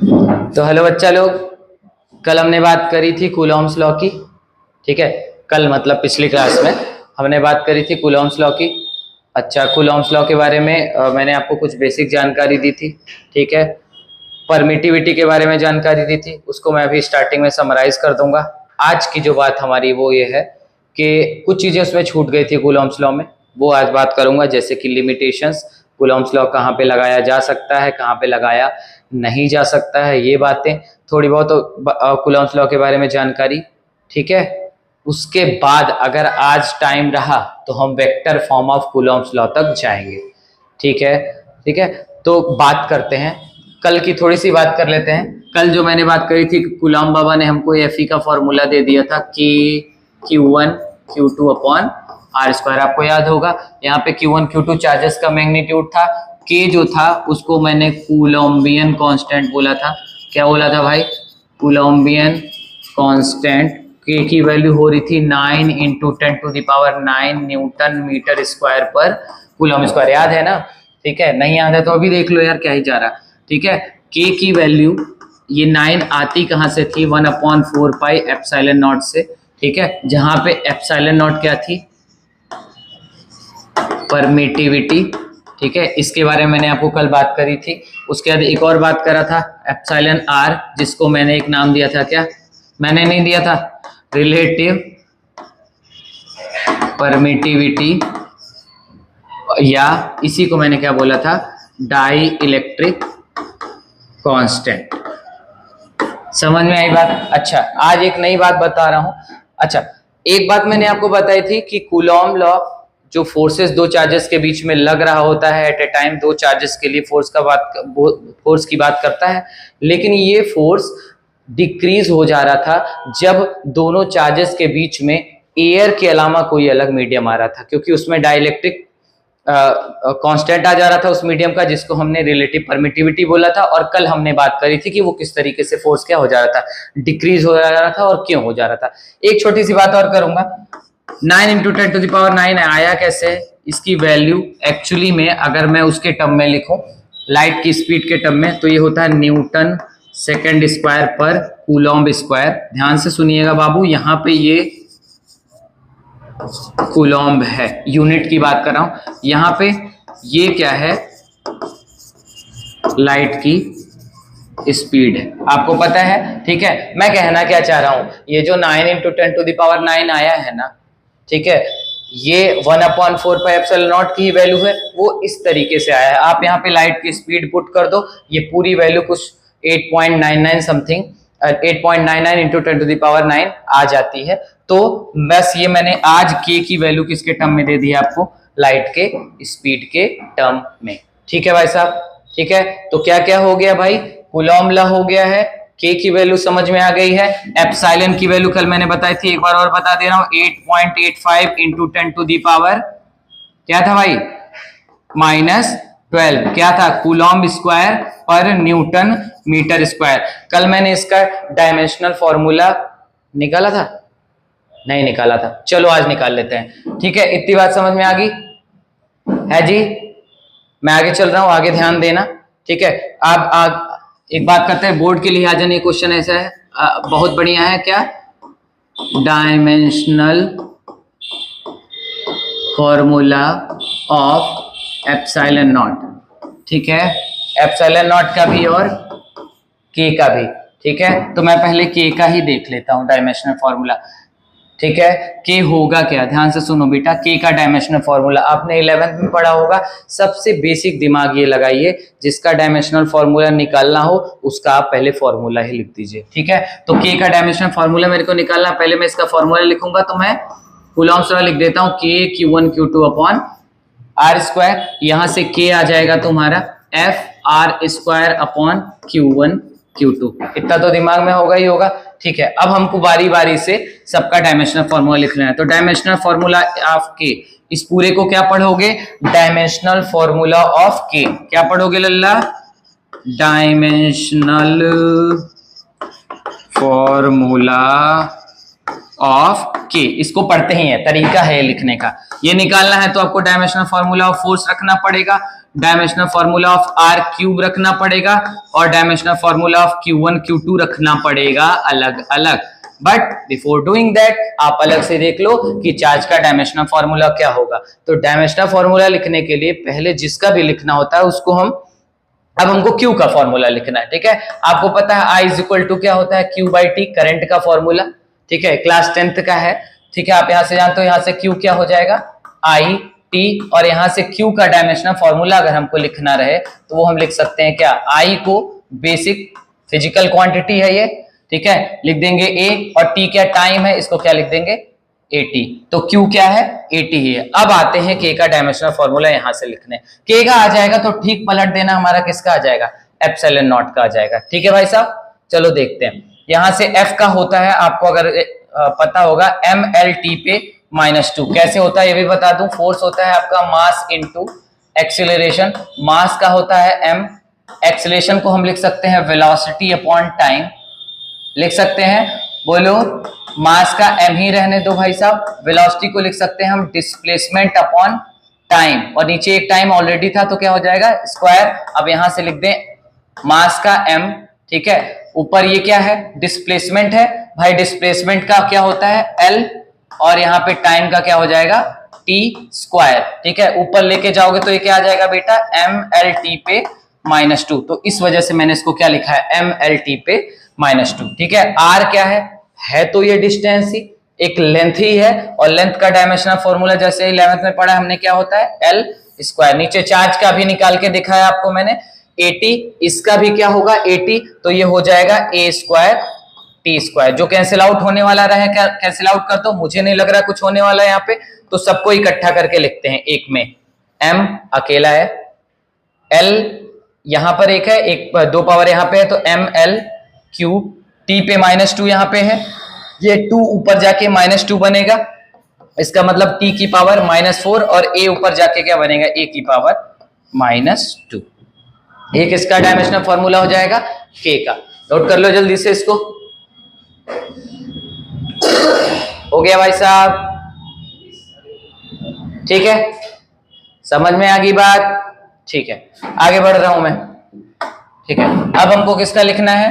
तो हेलो बच्चा लोग, कल हमने बात करी थी कूलॉम्स लॉ की। ठीक है, कल मतलब पिछली क्लास में हमने बात करी थी कूलॉम्स लॉ की। अच्छा, कूलॉम्स लॉ के बारे में मैंने आपको कुछ बेसिक जानकारी दी थी। ठीक है, परमिटिविटी के बारे में जानकारी दी थी, उसको मैं अभी स्टार्टिंग में समराइज कर दूंगा। आज की जो बात हमारी वो ये है कि कुछ चीज़ें उसमें छूट गई थी कूलॉम्स लॉ में, वो आज बात करूंगा। जैसे कि लिमिटेशंस, कूलॉम्स लॉ कहाँ पे लगाया जा सकता है, कहाँ पे लगाया नहीं जा सकता है, ये बातें थोड़ी बहुत कूलॉम्स लॉ के बारे में जानकारी। ठीक है, उसके बाद अगर आज टाइम रहा तो हम vector form of Coulomb's law तक जाएंगे। ठीक है, ठीक है। तो बात करते हैं, कल की थोड़ी सी बात कर लेते हैं। कल जो मैंने बात करी थी, कूलॉम बाबा ने हमको एफई का फॉर्मूला दे दिया था कि Q1 Q2 upon are square. आपको याद होगा, यहाँ पे Q1 Q2 चार्जेस का मैग्नीट्यूड था। K जो था उसको मैंने कूलॉम्बियन कांस्टेंट बोला था। क्या बोला था भाई? कूलॉम्बियन कांस्टेंट। K की वैल्यू हो रही थी 9 इंटू 10⁹ न्यूटन मीटर स्क्वायर पर कूलॉम स्क्वायर। याद है ना? ठीक है, नहीं याद है तो अभी देख लो यार, क्या ही जा रहा। ठीक है, K की वैल्यू ये 9 आती कहाँ से थी? 1/4 पाई एप्सिलॉन नॉट से। ठीक है, जहां पे एप्सिलॉन नॉट क्या थी? परमिटिविटी। ठीक है, इसके बारे में मैंने आपको कल बात करी थी। उसके बाद एक और बात करा था, एप्सिलॉन आर, जिसको मैंने एक नाम दिया था। क्या मैंने नहीं दिया था? रिलेटिव परमिटिविटी, या इसी को मैंने क्या बोला था? Dielectric constant. समझ में आई बात? अच्छा, आज एक नई बात बता रहा हूं। अच्छा, एक बात मैंने आपको बताई थी कि कूलॉम लॉ जो फोर्सेस दो चार्जेस के बीच में लग रहा होता है एट ए टाइम, दो चार्जेस के लिए फोर्स की बात करता है, लेकिन ये फोर्स डिक्रीज हो जा रहा था जब दोनों चार्जेस के बीच में एयर के अलावा कोई अलग मीडियम आ रहा था, क्योंकि उसमें डाइलेक्ट्रिक कांस्टेंट आ जा रहा था उस मीडियम का, जिसको हमने रिलेटिव परमिटिविटी बोला था। और कल हमने बात करी थी कि वो किस तरीके से फोर्स क्या हो जा रहा था, डिक्रीज हो जा रहा था, और क्यों हो जा रहा था। एक छोटी सी बात और करूंगा, 9 इंटू 10⁹ आया कैसे? इसकी वैल्यू एक्चुअली में अगर मैं उसके टर्म में लिखूं, लाइट की स्पीड के टर्म में, तो ये होता है न्यूटन सेकेंड स्क्वायर पर कूलॉम्ब स्क्वायर। ध्यान से सुनिएगा बाबू, यहाँ पे ये कूलॉम्ब है, यूनिट की बात कर रहा हूं। यहां पे ये क्या है? लाइट की स्पीड है, आपको पता है। ठीक है, मैं कहना क्या चाह रहा हूं, ये जो 9 इंटू 10⁹ आया है ना, ठीक है, ये 1/4 पाई एप्सिलॉन नॉट की वैल्यू है, वो इस तरीके से आया है। आप यहाँ पे लाइट की स्पीड पुट कर दो, ये पूरी वैल्यू कुछ 8.99 समथिंग, 8.99 इंटू 10⁹ आ जाती है। तो बस ये मैंने आज के की वैल्यू किसके टर्म में दे दी है आपको? लाइट के स्पीड के टर्म में। ठीक है भाई साहब, ठीक है। तो क्या क्या हो गया भाई? कूलॉम लॉ हो गया है, के की वैल्यू समझ में आ गई है, एप्सिलॉन की वैल्यू कल मैंने बताई थी, एक बार और बता दे रहा हूं, 8.85 इंटू 10⁻, क्या था भाई? -12। क्या था? कूलॉम्ब स्क्वायर पर न्यूटन मीटर स्क्वायर। कल मैंने इसका डायमेंशनल फॉर्मूला निकाला था? नहीं निकाला था, चलो आज निकाल लेते हैं। ठीक है, इतनी बात समझ में आ गई है जी? मैं आगे चल रहा हूं, आगे ध्यान देना। ठीक है, आप एक बात करते हैं, बोर्ड के लिहाजा ये क्वेश्चन ऐसा है, बहुत बढ़िया है। क्या? Dimensional formula of epsilon not. ठीक है, एप्सिलॉन नॉट का भी और के का भी। ठीक है, तो मैं पहले के का ही देख लेता हूं डायमेंशनल फॉर्मूला। ठीक है, के होगा क्या? ध्यान से सुनो बेटा, के का डायमेंशनल फॉर्मूला आपने 11th में पढ़ा होगा। सबसे बेसिक दिमाग ये लगाइए, जिसका डायमेंशनल फॉर्मूला निकालना हो उसका आप पहले फॉर्मूला ही लिख दीजिए। ठीक है, तो के का डायमेंशनल फॉर्मूला मेरे को निकालना, पहले मैं इसका फॉर्मूला लिखूंगा, तो मैं कूलॉम्स लॉ लिख देता हूं, के Q1 Q2 upon are square. यहां से के आ जाएगा तुम्हारा FR² अपॉन Q1 Q2। इतना तो दिमाग में होगा ही होगा। ठीक है, अब हमको बारी बारी से सबका डायमेंशनल फॉर्मूला लिख लेना है। तो डायमेंशनल फॉर्मूला ऑफ के, इस पूरे को क्या पढ़ोगे? डायमेंशनल फॉर्मूला ऑफ के। क्या पढ़ोगे लल्ला? डायमेंशनल फॉर्मूला ऑफ के, इसको पढ़ते ही है, तरीका है लिखने का। ये निकालना है तो आपको डायमेंशनल फॉर्मूला ऑफ फोर्स रखना पड़ेगा, dimensional formula of R cube रखना पड़ेगा और dimensional formula of Q1 Q2 रखना पड़ेगा अलग अलग। बट बिफोर डूइंग दैट आप अलग से देख लो कि चार्ज का डायमेंशनल फॉर्मूला क्या होगा। तो डायमेंशनल फॉर्मूला लिखने के लिए पहले जिसका भी लिखना होता है उसको अब हमको Q का फॉर्मूला लिखना है, ठीक है। आपको पता है I इज इक्वल टू क्या होता है, Q/T, करंट का फॉर्मूला, ठीक है, क्लास 10th का है, ठीक है। आप यहां से जानते हो, यहां से Q क्या हो जाएगा, I/T, और यहां से Q का डायमेंशनल फॉर्मूला अगर हमको लिखना रहे तो वो हम लिख सकते हैं क्या, I को बेसिक फिजिकल क्वांटिटी है ये, ठीक है, लिख देंगे A, और T क्या टाइम है, इसको क्या लिख देंगे, AT। तो Q क्या है, AT ही है। अब आते हैं K का डायमेंशनल फॉर्मूला यहां से लिखने। K का आ जाएगा तो ठीक पलट देना, हमारा किसका आ जाएगा, एप्सिलॉन नॉट का आ जाएगा, ठीक है भाई साहब। चलो देखते हैं, यहां से F का होता है, आपको अगर पता होगा, MLT पे -2। कैसे होता है ये भी बता दूं, फोर्स होता है आपका मास इनटू एक्सीलरेशन, मास का होता है m, एक्सीलरेशन को हम लिख सकते हैं वेलोसिटी अपॉन टाइम, लिख सकते हैं, बोलो, मास का m ही रहने दो भाई साहब, वेलोसिटी को लिख सकते हैं हम डिस्प्लेसमेंट अपॉन टाइम, और नीचे एक टाइम ऑलरेडी था तो क्या हो जाएगा, स्क्वायर। अब यहां से लिख दें मास का m, ठीक है, ऊपर ये क्या है, डिस्प्लेसमेंट है भाई, डिस्प्लेसमेंट का क्या होता है L, और यहाँ पे टाइम का क्या हो जाएगा T स्क्वायर, ठीक है। ऊपर लेके जाओगे तो ये क्या आ जाएगा बेटा, MLT पे -2। तो इस वजह से मैंने इसको क्या लिखा है, MLT पे -2, ठीक है। R क्या है तो ये डिस्टेंस ही, एक लेंथ ही है, और लेंथ का डायमेंशनल फॉर्मूला जैसे 11th में पढ़ा हमने, क्या होता है L स्क्वायर। नीचे चार्ज का भी निकाल के दिखाया आपको मैंने, 80, इसका भी क्या होगा 80, तो ये हो जाएगा A स्क्वायर T स्क्वायर, जो कैंसिल आउट होने वाला रहे, क्या कैंसिल आउट कर दो, मुझे नहीं लग रहा कुछ होने वाला है यहाँ पे, तो सबको इकट्ठा करके लिखते हैं एक में, M अकेला है, L यहां पर एक है, एक दो पावर यहां पे है, तो ML क्यूब, T पे -2 यहां पे है, ये 2 ऊपर जाके -2 बनेगा, इसका मतलब T की पावर -4, और A ऊपर जाके क्या बनेगा, A की पावर -2। एक इसका डायमेंशनल फॉर्मूला हो जाएगा K का, नोट कर लो जल्दी से इसको। हो गया भाई साहब, ठीक है, समझ में आ गई बात, ठीक है, आगे बढ़ रहा हूं मैं, ठीक है। अब हमको किसका लिखना है,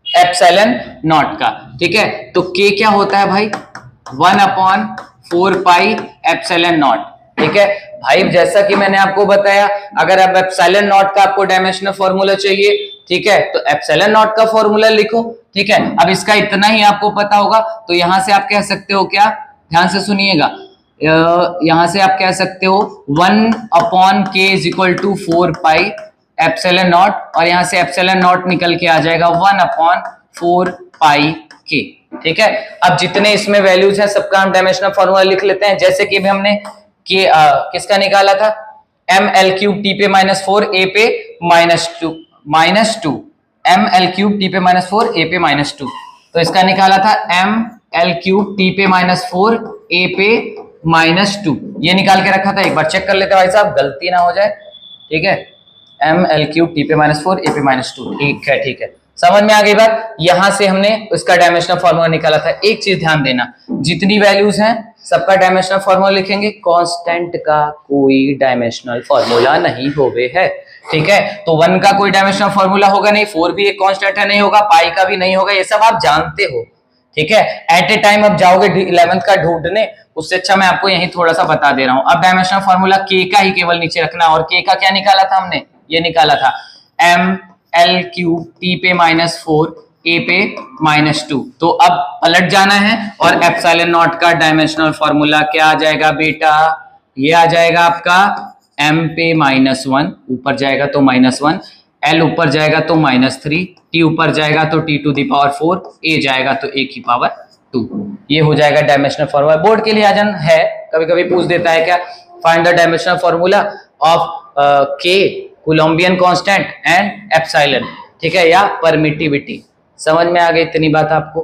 एप्सिलॉन नॉट का, ठीक है। तो K क्या होता है भाई, 1/4 पाई एप्सिलॉन नॉट, ठीक है भाई। जैसा कि मैंने आपको बताया, अगर अब एप्सिलॉन नॉट का आपको डायमेंशनल फॉर्मूला चाहिए, ठीक है, तो एप्सिलॉन नॉट का फॉर्मूला लिखो, ठीक है। अब इसका इतना ही आपको पता होगा, तो यहां से आप कह सकते हो क्या, ध्यान से सुनिएगा, यहां से आप कह सकते हो 1/K = 4 पाई एप्सिलॉन नॉट, और यहां से एप्सिलॉन नॉट निकल के आ जाएगा 1/4 पाई K, ठीक है। अब जितने इसमें वैल्यूज हैं सबका हम डायमेंशनल फॉर्मूला लिख लेते हैं, जैसे कि अभी हमने किसका निकाला था, ML³ T पे -4 A पे -2, ML³ T पे -4 A पे -2, तो इसका निकाला था ML³ T पे -4 A पे -2, ये निकाल के रखा था, एक बार चेक कर लेते हैं भाई साहब, गलती ना हो जाए, ठीक है। ML³ T पे -4 A पे -2, ठीक है, ठीक है, समझ में आ गई बात। यहां से हमने उसका डायमेंशनल फॉर्मूला निकाला था। एक चीज ध्यान देना, जितनी वैल्यूज हैं सबका डायमेंशनल फॉर्मूला लिखेंगे, कांस्टेंट का कोई डायमेंशनल फॉर्मूला नहीं होवे है, ठीक है। तो 1 का कोई डायमेंशनल फॉर्मूला होगा नहीं, 4 भी एक कांस्टेंट है, नहीं होगा, पाई का भी नहीं होगा, ये सब आप जानते हो, ठीक है। एट ए टाइम अब जाओगे 11th का ढूंढने, उससे अच्छा मैं आपको यही थोड़ा सा बता दे रहा हूं। अब डायमेंशनल फॉर्मूला K का ही केवल नीचे रखना, और K का क्या निकाला था हमने, ये निकाला था ML³ T पे -4 A पे -2। तो अब पलट जाना है, और एप्सिलॉन नॉट का डायमेंशनल फॉर्मूला क्या आ जाएगा बेटा, ये आ जाएगा आपका M पे -1, ऊपर जाएगा तो -1, L ऊपर जाएगा तो -3, T ऊपर जाएगा तो T⁴, A जाएगा तो A की पावर 2। ये हो जाएगा डायमेंशनल फॉर्मूला। बोर्ड के लिए आ जान है, कभी कभी पूछ देता है क्या, find the dimensional formula of K, Coulombian constant and epsilon, ठीक है, या परमिटिविटी। समझ में आ गई इतनी बात आपको,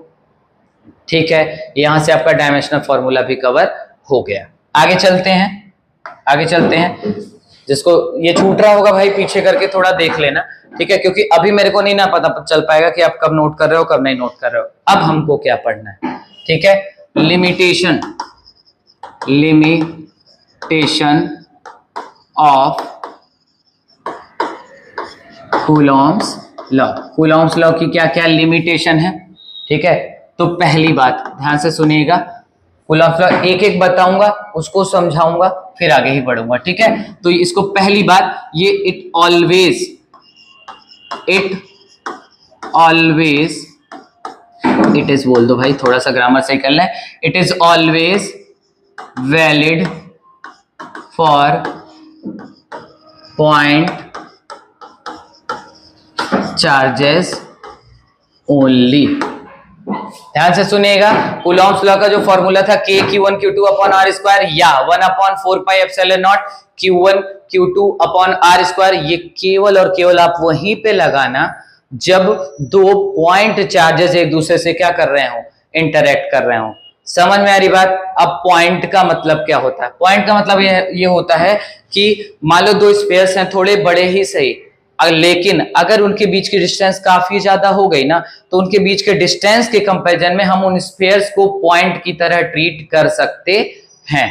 ठीक है। यहां से आपका डायमेंशनल फॉर्मूला भी कवर हो गया। आगे चलते हैं, आगे चलते हैं, जिसको ये छूट रहा होगा भाई पीछे करके थोड़ा देख लेना, ठीक है, क्योंकि अभी मेरे को नहीं ना पता चल पाएगा कि आप कब नोट कर रहे हो कब नहीं नोट कर रहे हो। अब हमको क्या पढ़ना है, ठीक है। Limitation of Coulomb's law. Coulomb's law की क्या क्या लिमिटेशन है, ठीक है। तो पहली बात ध्यान से सुनिएगा, कूलॉम्स लॉ एक एक बताऊंगा, उसको समझाऊंगा, फिर आगे ही बढ़ूंगा, ठीक है। तो इसको पहली बात, ये इट ऑलवेज इट इज बोल दो भाई, थोड़ा सा ग्रामर सही कर लें। It is always valid for point charges only. ध्यान से सुनिएगा, कूलॉम्स लॉ का जो फॉर्मूला था k q1 q2 upon are square या 1/4πε0 q1 q2 upon are square, ये केवल और केवल आप वहीं पे लगाना जब दो पॉइंट चार्जेस एक दूसरे से क्या कर रहे हो, इंटरेक्ट कर रहे हो। समझ में आ रही बात। अब पॉइंट का मतलब क्या होता है? पॉइंट का मतलब ये होता है कि मान लो दो स्फीयर्स हैं, थोड़े बड़े ही सही, लेकिन अगर उनके बीच की डिस्टेंस काफी ज्यादा हो गई ना, तो उनके बीच के डिस्टेंस के कंपैरिजन में हम उन स्फीयर्स को पॉइंट की तरह ट्रीट कर सकते हैं।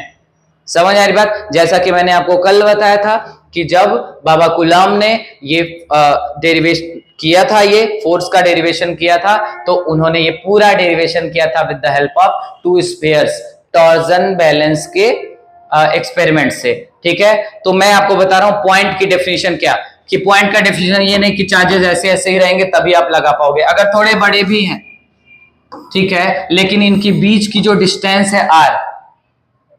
समझ आ रही बात। जैसा कि मैंने आपको कल बताया था कि जब बाबा कूलॉम ने ये डेरिवेशन किया था, ये फोर्स का डेरिवेशन किया था, तो उन्होंने ये पूरा डेरिवेशन किया था with the help of to spheres, torsion balance के एक्सपेरिमेंट से, ठीक है। तो मैं आपको बता रहा हूं पॉइंट की डेफिनेशन क्या, कि पॉइंट का डेफिनेशन ये नहीं कि चार्जेस ऐसे ऐसे ही रहेंगे तभी आप लगा पाओगे, अगर थोड़े बड़े भी हैं, ठीक है, लेकिन इनके बीच की जो डिस्टेंस है r,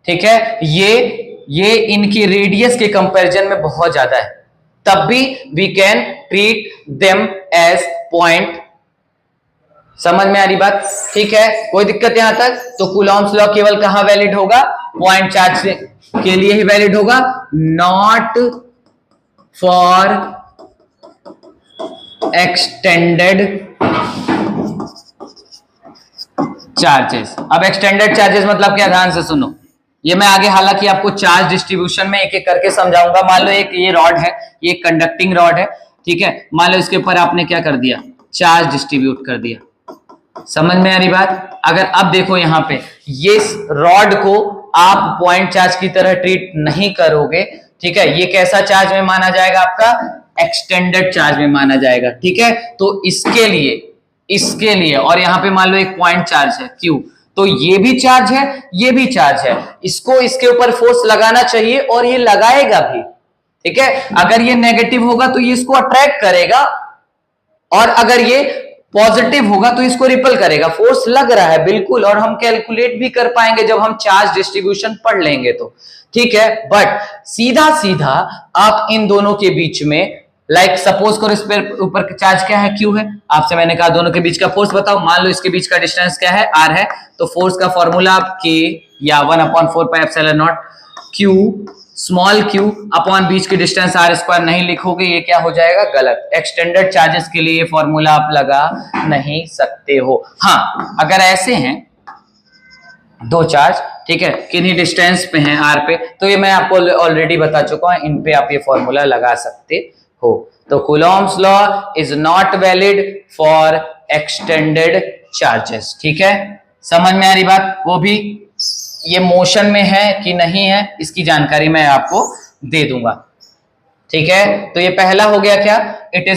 ठीक है, ये इनकी रेडियस के कंपैरिजन में बहुत ज्यादा है, तब भी we can treat them as point. समझ में आ रही बात, ठीक है, कोई दिक्कत यहां तक। तो कूलॉम्स लॉ केवल कहां वैलिड होगा? पॉइंट चार्ज के लिए ही वैलिड होगा, नॉट फॉर एक्सटेंडेड चार्जेस। अब एक्सटेंडेड चार्जेस मतलब क्या, ध्यान से सुनो, ये मैं आगे हालांकि आपको चार्ज डिस्ट्रीब्यूशन में एक एक करके समझाऊंगा। मान लो एक ये रॉड है, ये कंडक्टिंग रॉड है, ठीक है, मान लो इसके ऊपर आपने क्या कर दिया, चार्ज डिस्ट्रीब्यूट कर दिया। समझ में आ रही बात। अगर अब देखो यहां पे, ये रॉड को आप पॉइंट चार्ज की तरह ट्रीट नहीं करोगे, ठीक है, ये कैसा चार्ज में माना जाएगा आपका? एक्सटेंडेड चार्ज में माना जाएगा, ठीक है। तो इसके लिए और यहां पे मान लो एक पॉइंट चार्ज है Q, तो ये भी चार्ज है, ये भी चार्ज है, इसको इसके ऊपर फोर्स लगाना चाहिए और ये लगाएगा भी, ठीक है। अगर ये नेगेटिव होगा तो ये इसको अट्रैक्ट करेगा, और अगर ये पॉजिटिव होगा तो इसको रिपल करेगा। फोर्स लग रहा है बिल्कुल, और हम कैलकुलेट भी कर पाएंगे जब हम चार्ज डिस्ट्रीब्यूशन पढ़ लेंगे तो, ठीक है। बट सीधा सीधा आप इन दोनों के बीच में, लाइक सपोज करो इस पर ऊपर चार्ज क्या है, Q है, आपसे मैंने कहा दोनों के बीच का फोर्स बताओ, मान लो इसके बीच का डिस्टेंस क्या है, R है, तो फोर्स का फॉर्मूला आप K या 1/4πε0 Q स्मॉल q अपॉन बीच की डिस्टेंस r स्क्वायर नहीं लिखोगे, ये क्या हो जाएगा, गलत। एक्सटेंडेड चार्जेस के लिए फॉर्मूला आप लगा नहीं सकते हो। हाँ, अगर ऐसे हैं दो चार्ज, ठीक है, किन्हीं डिस्टेंस पे हैं r पे, तो ये मैं आपको ऑलरेडी बता चुका हूं, इन पे आप ये फॉर्मूला लगा सकते हो। तो Coulomb's law is not valid for extended charges, ठीक है, समझ में आ रही बात। वो भी ये मोशन में है कि नहीं है, इसकी जानकारी मैं आपको दे दूंगा, ठीक है। तो ये पहला हो गया क्या, it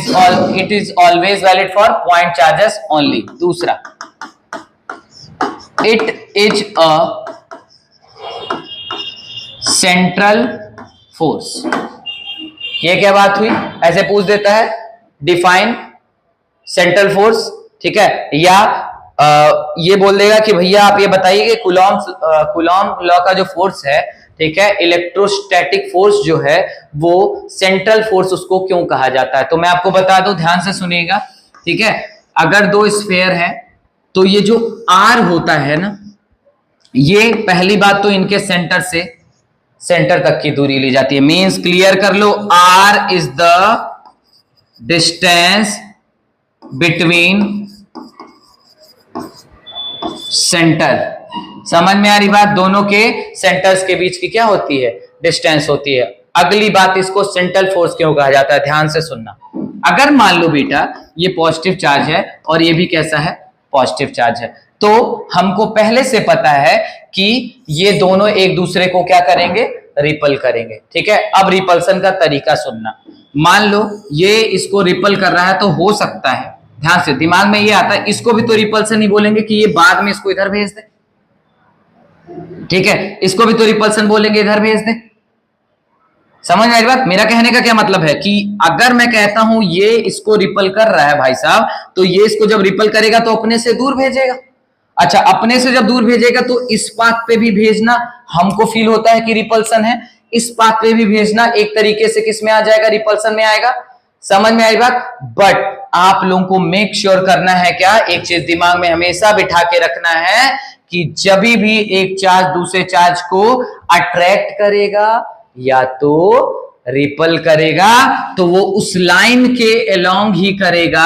is always valid for point charges only. दूसरा, it is a central force. ये क्या बात हुई, ऐसे पूछ देता है, डिफाइन सेंट्रल फोर्स, ठीक है, या ये बोल देगा कि भैया आप ये बताइए कि कूलॉम लॉ का जो फोर्स है, ठीक है, इलेक्ट्रोस्टैटिक फोर्स जो है वो सेंट्रल फोर्स उसको क्यों कहा जाता है। तो मैं आपको बता दूं, ध्यान से सुनिएगा, ठीक है। अगर दो स्फीयर है तो ये जो R होता है ना, ये पहली बात तो इनके सेंटर से सेंटर तक की दूरी ली जाती है। मींस क्लियर कर लो, R is the distance between centre. समझ में आ रही बात, दोनों के सेंटर्स के बीच की क्या होती है, डिस्टेंस होती है। अगली बात, इसको सेंट्रल फोर्स क्यों कहा जाता है, ध्यान से सुनना। अगर मान लो बेटा ये पॉजिटिव चार्ज है और ये भी कैसा है, पॉजिटिव चार्ज है, तो हमको पहले से पता है कि ये दोनों एक दूसरे को क्या करेंगे, रिपल करेंगे। ठीक है, अब रिपल्सन का तरीका सुनना। मान लो ये इसको रिपल कर रहा है, तो हो सकता है, ध्यान से, दिमाग में ये आता है, इसको भी तो रिपल्सन ही बोलेंगे कि ये बाद में इसको इधर भेज दे। ठीक है, इसको भी तो रिपल्सन बोलेंगे, इधर भेज दे। समझ में आई बात? मेरा कहने का क्या मतलब है कि अगर मैं कहता हूं ये इसको रिपल कर रहा है भाई साहब, तो ये इसको जब रिपल करेगा तो अपने से दूर भेजेगा। अच्छा, अपने से जब दूर भेजेगा तो इस पाथ पे भी भेजना हमको फील होता है कि रिपल्सन है, इस पाथ पे भी भेजना एक तरीके से किस में आ जाएगा, रिपल्सन में आएगा। समझ में आई बात? बट आप लोगों को मेक श्योर करना है क्या, एक चीज दिमाग में हमेशा बिठा के रखना है कि जब भी एक चार्ज दूसरे चार्ज को अट्रैक्ट करेगा या तो रिपल करेगा, तो वो उस लाइन के अलोंग ही करेगा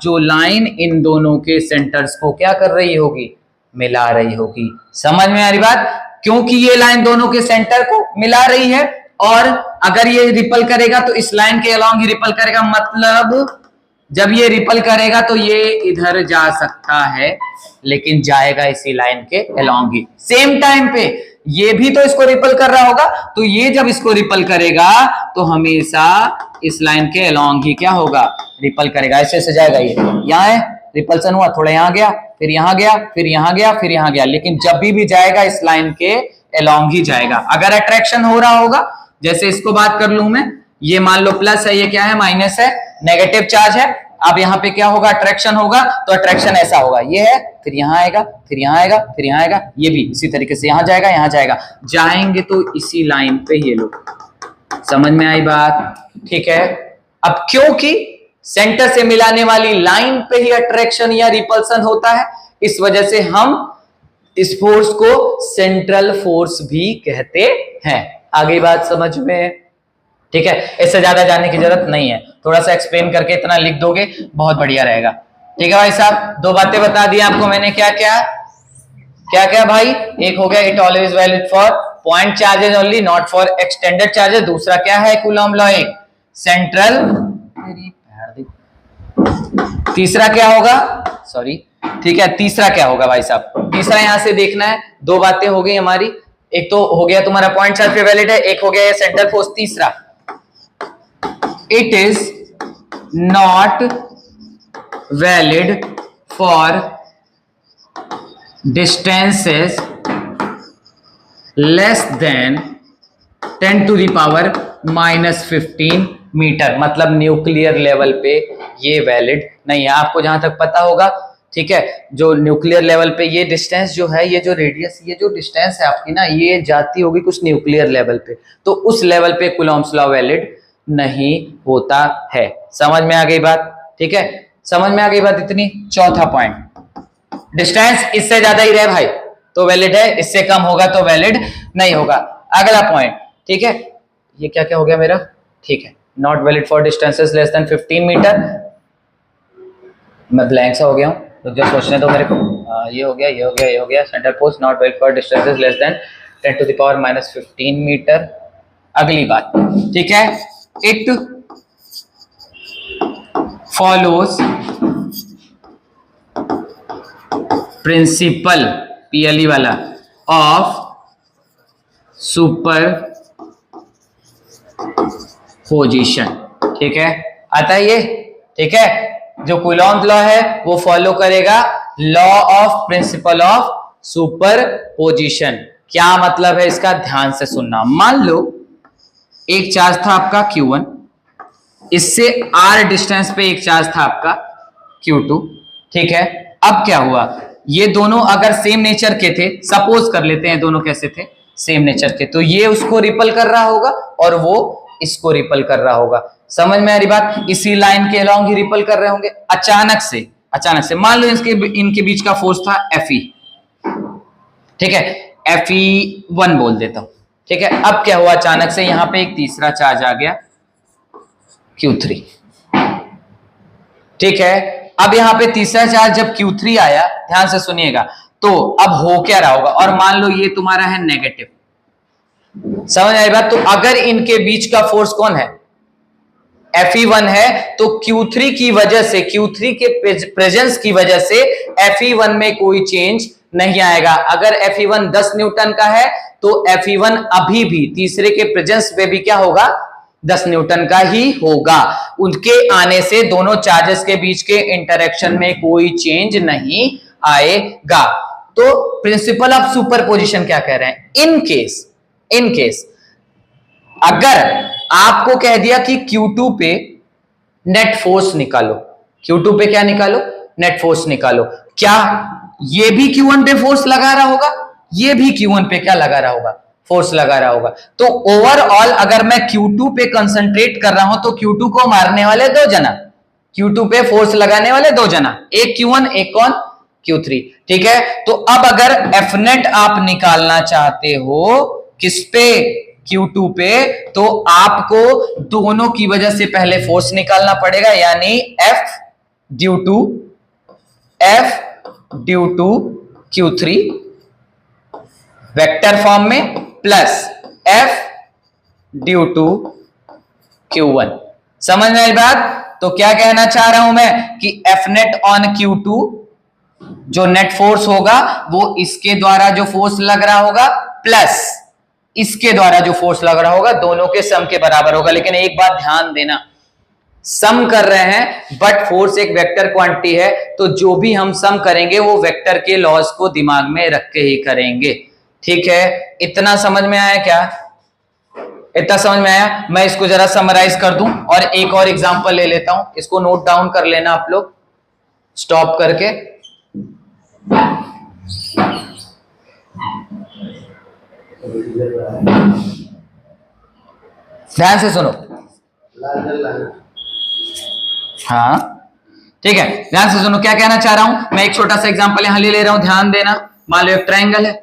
जो लाइन इन दोनों के सेंटर्स को क्या कर रही होगी, मिला रही होगी। समझ में आ रही बात? क्योंकि ये लाइन दोनों के सेंटर को मिला रही है, और अगर ये रिपल करेगा तो इस लाइन के अलोंग ही रिपल करेगा, मतलब जब ये रिपल करेगा तो ये इधर जा सकता है, लेकिन जाएगा इसी लाइन के अलोंग ही। सेम टाइम पे ये भी तो इसको रिपल कर रहा होगा, तो ये जब इसको रिपल करेगा तो हमेशा इस लाइन के अलोंग ही क्या होगा, रिपल करेगा। ऐसे ऐसे जाएगा, ये यहाँ है, रिपल्सन हुआ, थोड़ा यहाँ गया, फिर यहाँ गया, फिर यहाँ गया, फिर यहाँ गया, लेकिन जब भी जाएगा इस लाइन के अलोंग ही जाएगा। अगर अट्रैक्शन हो रहा होगा, जैसे इसको बात कर लूं मैं, ये मान लो प्लस है, ये क्या है, माइनस है, नेगेटिव चार्ज है। अब यहाँ पे क्या होगा, अट्रैक्शन होगा, तो अट्रैक्शन ऐसा होगा, ये है, फिर यहाँ आएगा, फिर यहाँ आएगा, फिर यहाँ आएगा, ये भी इसी तरीके से यहाँ जाएगा, यहाँ जाएगा, जाएंगे तो इसी लाइन पे ये लोग। समझ में आई बात? ठीक है, अब क्योंकि सेंटर से मिलाने वाली लाइन पे ही अट्रैक्शन या रिपल्सन होता है, इस वजह से हम इस फोर्स को सेंट्रल फोर्स भी कहते हैं। आगे बात समझ में? ठीक है, इससे ज्यादा जानने की जरूरत नहीं है, थोड़ा सा एक्सप्लेन करके इतना लिख दोगे बहुत बढ़िया रहेगा। ठीक है भाई साहब, दो बातें बता दी आपको मैंने, क्या क्या क्या क्या भाई? एक हो गया, it always valid for point charges only, not for extended charges. दूसरा क्या है, कूलॉम लॉ, एक सेंट्रल। तीसरा क्या होगा, सॉरी, ठीक है, तीसरा क्या होगा भाई साहब? तीसरा यहां से देखना है, दो बातें हो गई हमारी, एक तो हो गया तुम्हारा पॉइंट चार्ज पे वैलिड है, एक हो गया ये सेंट्रल फोर्स। तीसरा, it is not valid for distances less than 10 to the power -15 metre, मतलब न्यूक्लियर लेवल पे ये वैलिड नहीं है। आपको जहां तक पता होगा, ठीक है, जो न्यूक्लियर लेवल पे ये डिस्टेंस जो है, ये जो रेडियस, ये जो डिस्टेंस है आपकी ना, ये जाती होगी कुछ न्यूक्लियर लेवल पे, तो उस लेवल पे कूलॉम्स लॉ वैलिड नहीं होता है। समझ में आ गई बात? ठीक है, समझ में आ गई बात इतनी। चौथा पॉइंट, डिस्टेंस इससे ज्यादा ही रहे भाई तो वैलिड है, इससे कम होगा तो वैलिड नहीं होगा। अगला पॉइंट, ठीक है, ये क्या क्या हो गया मेरा, ठीक है, not valid for distances less than 15 metre. मैं ब्लैंक सा हो गया हूं, तो जो सोचने दो मेरे को। ये हो गया, ये हो गया, ये हो गया। Central force not valid for distances less than 10 to the power -15 metre. अगली बात, ठीक है, इट फॉलोज प्रिंसिपल, पीएलई वाला, ऑफ सुपर पोजीशन। ठीक है, आता है ये? ठीक है, जो कूलॉम्स लॉ है वो फॉलो करेगा law of principle of super position. क्या मतलब है इसका, ध्यान से सुनना। मान लो एक चार्ज था आपका Q1, इससे R डिस्टेंस पे एक चार्ज था आपका Q2। ठीक है, अब क्या हुआ, ये दोनों अगर सेम नेचर के थे, सपोज कर लेते हैं दोनों कैसे थे, सेम नेचर के, तो ये उसको रिपल कर रहा होगा और वो इसको रिपल कर रहा होगा। समझ में आ रही बात? इसी लाइन के अलोंग ही रिपल कर रहे होंगे। अचानक से मान लो इनके बीच का फोर्स था Fe, ठीक है, Fe1 बोल देता हूं। ठीक है, अब क्या हुआ, अचानक से यहां पे एक तीसरा चार्ज आ गया Q3। ठीक है, अब यहां पे तीसरा चार्ज जब Q3 आया, ध्यान से सुनिएगा, तो अब हो क्या रहा होगा, और मान लो ये तुम्हारा है नेगेटिव। समझ आई बात? तो अगर इनके बीच का फोर्स कौन है, Fe1 है, तो Q3 की वजह से, Q3 के प्रेजेंस की वजह से Fe1 में कोई चेंज नहीं आएगा। अगर Fe1 10 न्यूटन का है तो Fe1 अभी भी तीसरे के प्रेजेंस में भी क्या होगा, 10 न्यूटन का ही होगा। उनके आने से दोनों चार्जेस के बीच के इंटरेक्शन में कोई चेंज नहीं आएगा। तो प्रिंसिपल ऑफ सुपरपोजिशन क्या कह रहे हैं, इन केस अगर आपको कह दिया कि Q2 पे नेट फोर्स निकालो, Q2 पे क्या निकालो, नेट फोर्स निकालो, क्या ये भी Q1 पे फोर्स लगा रहा होगा, ये भी Q1 पे क्या लगा रहा होगा, फोर्स लगा रहा होगा। तो ओवरऑल अगर मैं Q2 पे कंसंट्रेट कर रहा हूं तो Q2 को मारने वाले दो जना, Q2 पे फोर्स लगाने वाले दो जना, एक Q1 एक कौन, Q3। ठीक है, तो अब अगर Fnet आप निकालना चाहते हो किस पे, Q2 पे, तो आपको दोनों की वजह से पहले फोर्स निकालना पड़ेगा, यानी F due to Q3 vector form में plus F due to Q1। समझ में आई बात? तो क्या कहना चाह रहा हूं मैं कि Fnet ऑन Q2 जो नेट फोर्स होगा वो इसके द्वारा जो फोर्स लग रहा होगा प्लस इसके द्वारा जो फोर्स लग रहा होगा, दोनों के सम के बराबर होगा। लेकिन एक बात ध्यान देना, सम कर रहे हैं बट फोर्स एक वेक्टर क्वांटिटी है, तो जो भी हम सम करेंगे वो वेक्टर के लॉज को दिमाग में रख के ही करेंगे। ठीक है, इतना समझ में आया क्या? इतना समझ में आया? मैं इसको जरा समराइज कर दूं और एक और एग्जांपल ले लेता हूं, इसको नोट डाउन कर लेना आप लोग स्टॉप करके। ध्यान से सुनो, हाँ ठीक है, ध्यान से सुनो क्या कहना चाह रहा हूं मैं। एक छोटा सा एग्जांपल यहां ले रहा हूं, ध्यान देना। मान लो एक ट्रायंगल है,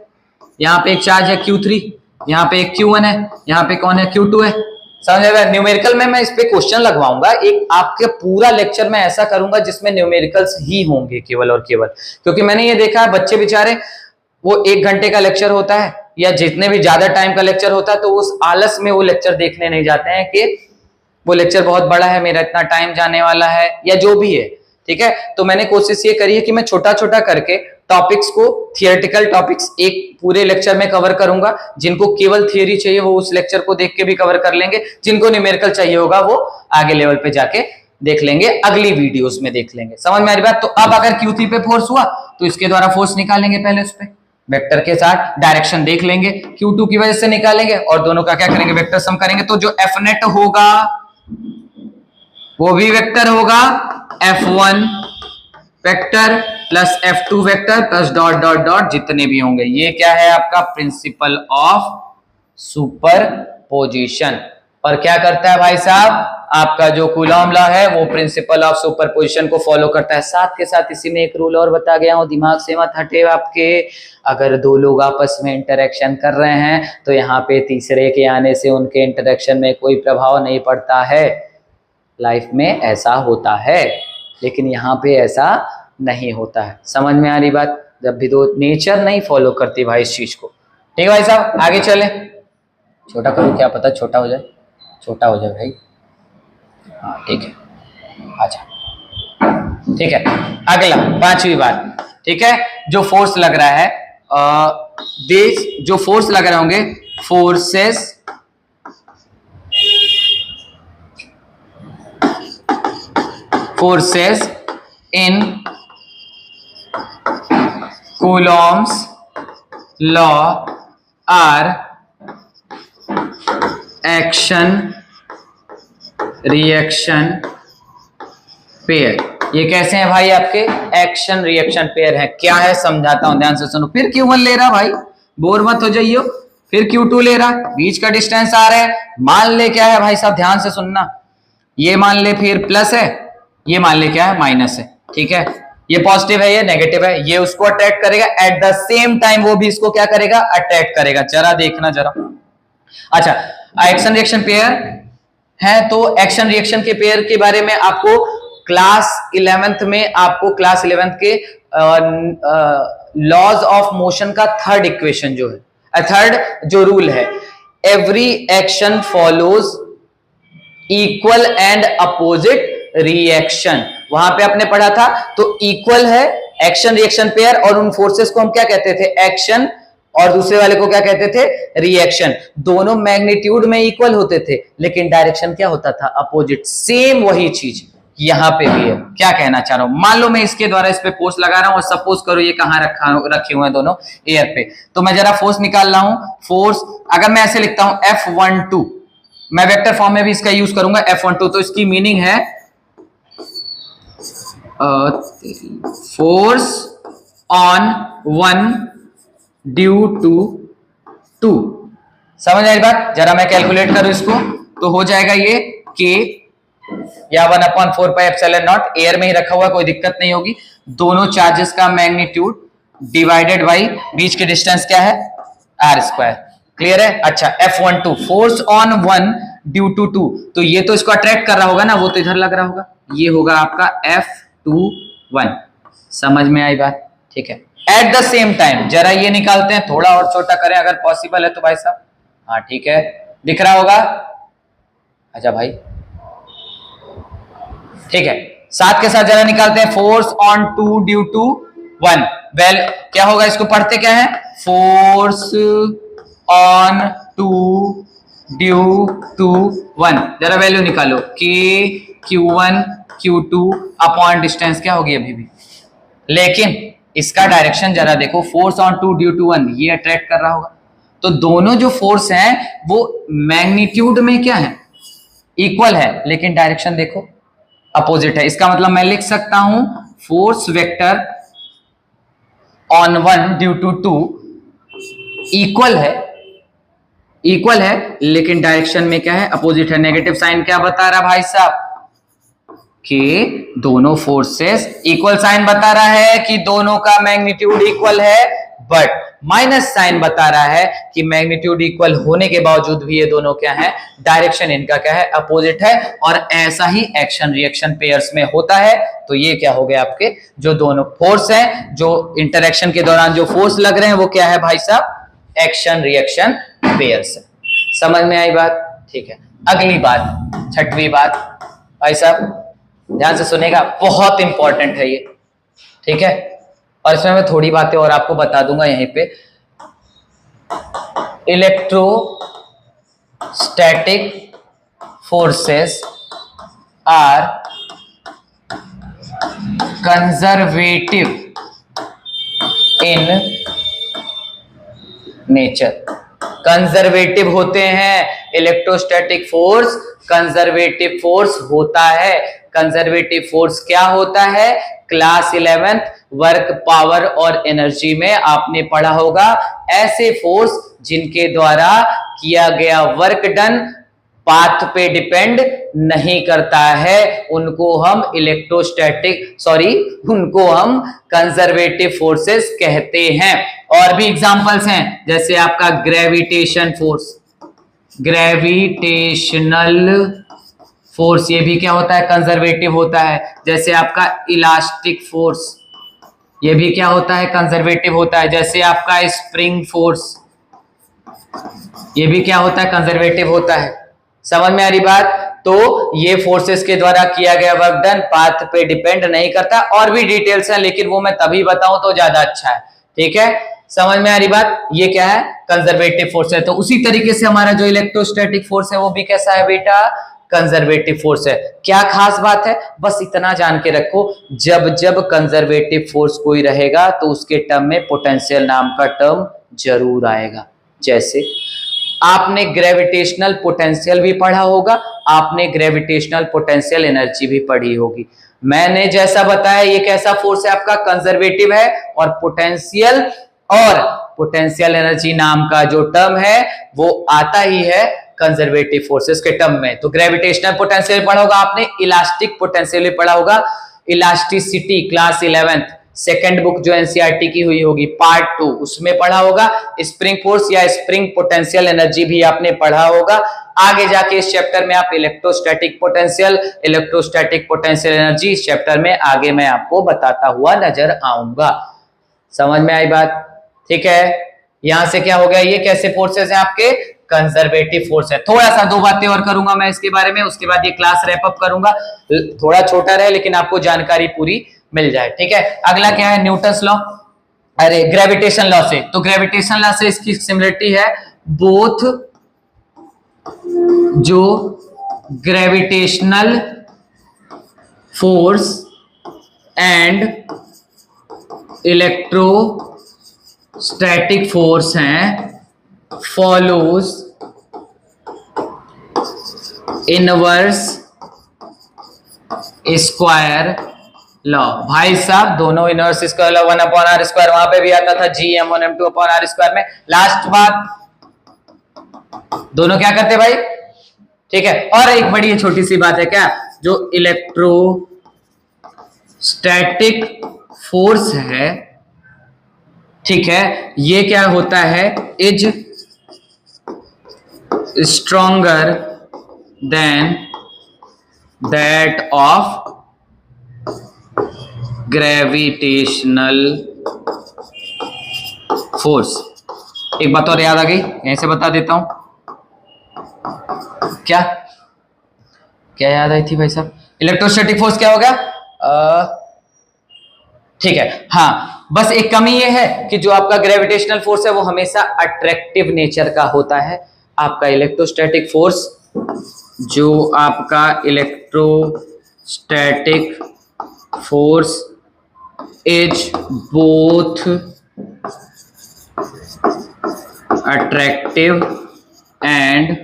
यहां पे एक चार्ज है Q3, यहां पे एक Q1 है, यहां पे कौन है, Q2 है। समझ आएगा? न्यूमेरिकल में मैं इस पे क्वेश्चन लगवाऊंगा, एक आपके पूरा लेक्चर में ऐसा करूंगा जिसमें न्यूमेरिकल्स ही होंगे केवल और केवल, क्योंकि मैंने ये देखा है बच्चे बेचारे वो 1 घंटे का लेक्चर होता है या जितने भी ज्यादा टाइम का लेक्चर होता है तो उस आलस में वो लेक्चर देखने नहीं जाते हैं कि वो लेक्चर बहुत बड़ा है, मेरा इतना टाइम जाने वाला है या जो भी है। ठीक है, तो मैंने कोशिश ये करी है कि मैं छोटा छोटा करके टॉपिक्स को, थियोरेटिकल टॉपिक्स एक पूरे लेक्चर में कवर करूंगा। जिनको केवल थियरी चाहिए वो उस लेक्चर को देख के भी कवर कर लेंगे, जिनको न्यूमेरिकल चाहिए होगा वो आगे लेवल पे जाके देख लेंगे, अगली वीडियोस में देख लेंगे। समझ में आ रही बात? तो अब अगर Q3 पे फोर्स हुआ तो इसके द्वारा फोर्स निकालेंगे, पहले उस पे वेक्टर के साथ डायरेक्शन देख लेंगे, Q2 की वजह से निकालेंगे और दोनों का क्या करेंगे, वेक्टर सम करेंगे। तो जो Fnet होगा वो भी वेक्टर होगा, F1 vector plus F2 vector plus dot dot dot जितने भी होंगे। ये क्या है आपका प्रिंसिपल ऑफ सुपरपोजिशन। और क्या करता है भाई साहब, आपका जो कूलॉम लॉ है वो प्रिंसिपल ऑफ सुपरपोजिशन को फॉलो करता है। साथ के साथ इसी में एक रूल और बता गया हूं, दिमाग से मत हटे आपके। अगर दो लोग आपस में इंटरेक्शन कर रहे हैं तो यहाँ पे तीसरे के आने से उनके इंटरेक्शन में कोई प्रभाव नहीं पड़ता है। लाइफ में ऐसा होता है लेकिन यहाँ पे ऐसा नहीं होता है। समझ में आ रही बात? जब भी दो नेचर नहीं फॉलो करती भाई इस चीज को। ठीक है भाई साहब, आगे चले। छोटा करूँ, क्या पता छोटा हो जाए, छोटा हो जाए भाई। हाँ ठीक है, अच्छा ठीक है। अगला 5वीं बात, ठीक है, जो फोर्स लग रहा है, जो फोर्स लग रहे होंगे, forces in Coulomb's law are action reaction pair. ये कैसे हैं भाई? आपके एक्शन रिएक्शन पेयर है। क्या है समझाता हूं, ध्यान से सुनो। फिर Q1 ले रहा भाई, बोर मत हो जाइयो। फिर Q2 ले रहा, बीच का डिस्टेंस आ रहा है। मान ले क्या है भाई साहब, ध्यान से सुनना। ये मान ले फिर प्लस है, ये मान ले क्या है, माइनस है। ठीक है, ये पॉजिटिव है, ये नेगेटिव है। ये उसको अट्रैक्ट करेगा, एट द सेम टाइम वो भी इसको क्या करेगा, अट्रैक्ट करेगा। जरा देखना जरा। अच्छा, एक्शन रिएक्शन पेयर है, तो एक्शन रिएक्शन के पेयर के बारे में आपको क्लास 11th में, आपको क्लास 11th के लॉज ऑफ मोशन का थर्ड इक्वेशन जो है, थर्ड जो रूल है, every action follows equal and opposite reaction, वहां पे आपने पढ़ा था। तो इक्वल है एक्शन रिएक्शन पेयर, और उन फोर्सेस को हम क्या कहते थे, एक्शन, और दूसरे वाले को क्या कहते थे, रिएक्शन। दोनों मैग्नीट्यूड में इक्वल होते थे लेकिन डायरेक्शन क्या होता था, अपोजिट। सेम वही चीज यहां पे भी है। क्या कहना चाह रहा हूं, मान लो मैं इसके द्वारा इस पे फोर्स लगा रहा हूं और सपोज करो ये कहां रखे हुए हैं दोनों, एयर पे, तो मैं जरा फोर्स निकाल रहा हूं। फोर्स अगर मैं ऐसे लिखता हूं F12, मैं वेक्टर फॉर्म में भी इसका यूज करूंगा F12, तो इसकी मीनिंग है force on one due to two. समझ आई बात? जरा मैं कैलकुलेट करूं इसको तो हो जाएगा ये K या 1/4πε0, एयर में ही रखा हुआ, कोई दिक्कत नहीं होगी। दोनों चार्जेस का मैग्नीट्यूड डिवाइडेड बाई बीच के डिस्टेंस क्या है, r²। क्लियर है? अच्छा, F12 force on one due to two, तो ये तो इसको अट्रैक्ट कर रहा होगा ना, वो तो इधर लग रहा होगा, ये होगा आपका F21। समझ में आई बात? ठीक है। एट द सेम टाइम जरा ये निकालते हैं, थोड़ा और छोटा करें अगर पॉसिबल है तो भाई साहब। हाँ ठीक है, दिख रहा होगा? अच्छा भाई ठीक है, साथ के साथ जरा निकालते हैं, force on two due to one. Well क्या होगा, इसको पढ़ते क्या है, force on two due to one. जरा वैल्यू निकालो, K Q1 Q2 upon distance क्या होगी अभी भी, लेकिन इसका डायरेक्शन जरा देखो, force on two due to one, ये अट्रैक्ट कर रहा होगा। तो दोनों जो फोर्स हैं वो मैग्नीट्यूड में क्या है, इक्वल है, लेकिन डायरेक्शन देखो अपोजिट है। इसका मतलब मैं लिख सकता हूं force vector on one due to two equal है लेकिन डायरेक्शन में क्या है, अपोजिट है। नेगेटिव साइन क्या बता रहा भाई साहब, कि दोनों फोर्सेस इक्वल साइन बता रहा है कि दोनों का मैग्नीट्यूड इक्वल है, बट माइनस साइन बता रहा है कि मैग्नीट्यूड इक्वल होने के बावजूद भी ये दोनों क्या है, डायरेक्शन इनका क्या है, अपोजिट है। और ऐसा ही एक्शन रिएक्शन पेयर्स में होता है। तो ये क्या हो गया, आपके जो दोनों फोर्स हैं, जो इंटरेक्शन के दौरान जो फोर्स लग रहे हैं वो क्या है भाई साहब, एक्शन रिएक्शन पेयर्स है। समझ में आई बात? ठीक है। अगली बात, छठवीं बात भाई साहब ध्यान से सुनेगा, बहुत इंपॉर्टेंट है ये, ठीक है। और इसमें मैं थोड़ी बातें और आपको बता दूंगा यहीं पे। Electrostatic forces are conservative in nature. Conservative होते हैं इलेक्ट्रोस्टैटिक फोर्स, कंजर्वेटिव फोर्स होता है। कंजर्वेटिव फोर्स क्या होता है, क्लास 11th वर्क पावर और एनर्जी में आपने पढ़ा होगा। ऐसे फोर्स जिनके द्वारा किया गया वर्क डन पाथ पे डिपेंड नहीं करता है, उनको हम उनको हम कंजर्वेटिव फोर्सेस कहते हैं। और भी एग्जांपल्स हैं, जैसे आपका ग्रेविटेशन फोर्स, ग्रेविटेशनल फोर्स, ये भी क्या होता है, कंजर्वेटिव होता है। जैसे आपका इलास्टिक फोर्स, ये भी क्या होता है, कंजर्वेटिव होता है। जैसे आपका स्प्रिंग फोर्स, ये भी क्या होता है, कंजर्वेटिव होता है। समझ में आ रही बात? तो ये फोर्सेस के द्वारा किया गया वर्क डन पाथ पे डिपेंड नहीं करता। और भी डिटेल्स हैं लेकिन वो मैं तभी बताऊं तो ज्यादा अच्छा है, ठीक है। समझ में आ रही बात? ये क्या है, कंजर्वेटिव फोर्स है। तो उसी तरीके से हमारा जो इलेक्ट्रोस्टैटिक फोर्स है वो भी कैसा है बेटा, कंजर्वेटिव फोर्स है। क्या खास बात है, बस इतना जान के रखो, जब जब कंजर्वेटिव फोर्स कोई रहेगा तो उसके टर्म में पोटेंशियल नाम का टर्म जरूर आएगा। जैसे आपने ग्रेविटेशनल पोटेंशियल भी पढ़ा होगा, आपने ग्रेविटेशनल पोटेंशियल एनर्जी भी पढ़ी होगी। मैंने जैसा बताया ये कैसा फोर्स है आपका, कंजर्वेटिव है। और पोटेंशियल एनर्जी नाम का जो टर्म है वो आता ही है कंजर्वेटिव फोर्सेस के टर्म में। तो ग्रेविटेशनल पोटेंशियल पढ़ा होगा आपने, इलास्टिक पोटेंशियल भी पढ़ा होगा, elasticity class 11th second book जो एनसीईआरटी की हुई होगी पार्ट 2 उसमें पढ़ा होगा। स्प्रिंग फोर्स या स्प्रिंग पोटेंशियल एनर्जी भी आपने पढ़ा होगा। आगे जाके इस चैप्टर में आप इलेक्ट्रोस्टैटिक पोटेंशियल एनर्जी इस चैप्टर में आगे मैं आपको बताता हुआ नजर आऊंगा। समझ में आई बात? ठीक है। यहां से क्या हो गया, ये कैसे फोर्सेस हैं आपके, कंजर्वेटिव फोर्स है। थोड़ा सा दो बातें और करूंगा मैं इसके बारे में, उसके बाद ये क्लास रैप अप करूंगा। थोड़ा छोटा रहे लेकिन आपको जानकारी पूरी मिल जाए। ठीक है, अगला क्या है, न्यूटन्स लॉ, अरे ग्रेविटेशन लॉ से। तो ग्रेविटेशन लॉ से इसकी सिमिलरिटी है, बोथ जो gravitational force and electrostatic force हैं, फॉलोज इनवर्स स्क्वायर लॉ। भाई साहब दोनों इनवर्स स्क्वायर लॉ, 1/r², वहां पे भी आता था gm1m2/r² में। लास्ट बात, दोनों क्या करते भाई, ठीक है। और एक बड़ी छोटी सी बात है क्या, जो इलेक्ट्रोस्टैटिक फोर्स है, ठीक है, ये क्या होता है, is stronger than that of gravitational force. एक बात और याद आ गई, यहीं से बता देता हूं। क्या क्या याद आई थी भाई साहब, इलेक्ट्रोस्टैटिक फोर्स क्या हो गया, ठीक है। हाँ, बस एक कमी ये है कि जो आपका ग्रेविटेशनल फोर्स है वो हमेशा अट्रैक्टिव नेचर का होता है। आपका इलेक्ट्रोस्टैटिक फोर्स, जो आपका electrostatic force is both attractive and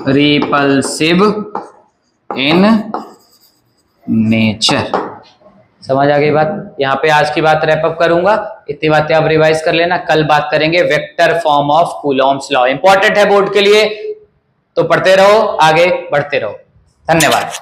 repulsive in nature. समझ आ गई बात। यहां पे आज की बात रैप अप करूंगा, इतनी बातें आप रिवाइज कर लेना। कल बात करेंगे vector form of Coulomb's law, important है बोर्ड के लिए, तो पढ़ते रहो, आगे बढ़ते रहो। धन्यवाद।